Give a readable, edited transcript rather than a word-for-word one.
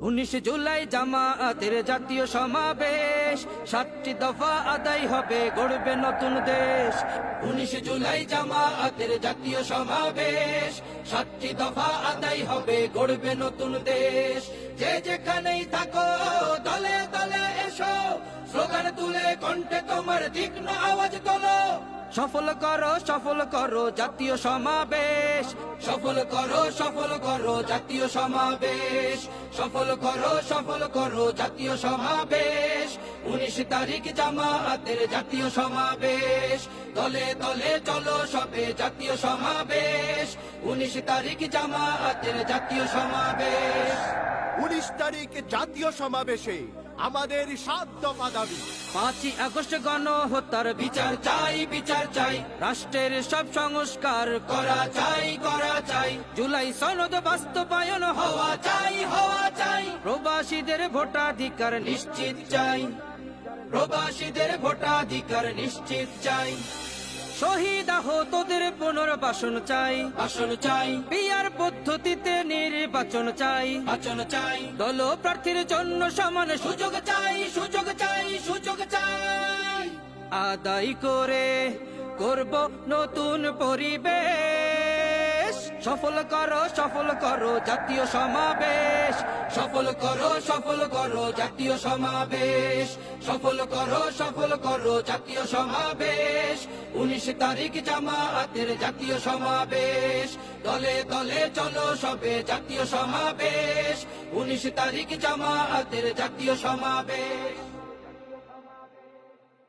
19 জুলাই জামায়াতের জাতীয় সমাবেশ, 7টি দফা আদায় হবে, গড়বে নতুন দেশ। 19 জুলাই জামায়াতের জাতীয় সমাবেশ, 7টি দফা আদায় হবে, গড়বে নতুন দেশ। যে যেখানেই থাকো দলে দলে এসো, স্লোগান তুলে কণ্ঠে তোমার তীক্ষ্ণ আওয়াজ তোলো। সফল করো জাতীয় সমাবেশ, সফল করো জাতীয় সমাবেশ, সফল করো জাতীয় সমাবেশ। 19 তারিখ জামায়াতের জাতীয় সমাবেশ, দলে দলে চলো সবে জাতীয় সমাবেশ। 19 তারিখ জামায়াতের জাতীয় সমাবেশ। 19 তারিখ জাতীয় সমাবেশে আমাদের 7 দফা দাবি। 5ই আগস্ট গণহত্যার বিচার চাই, রাষ্ট্রের সব সংস্কার করা চাই। জুলাই সনদ বাস্তবায়ন হওয়া চাই। প্রবাসীদের ভোটাধিকার নিশ্চিত চাই। শহীদ আহতদের পুনর্বাসন চাই। পিয়ার পদ্ধতিতে নির্বাচন চাই। দল প্রার্থীর জন্য সমান সুযোগ চাই। আদায় করব নতুন পরিবেশ। সফল করো জাতীয় সমাবেশ, সফল করো জাতীয় সমাবেশ, সফল করো জাতীয় সমাবেশ। 19 তারিখ জামায়াতের জাতীয় সমাবেশ, দলে দলে চলো সবে জাতীয় সমাবেশ। 19 তারিখ জামায়াতের জাতীয় সমাবেশ।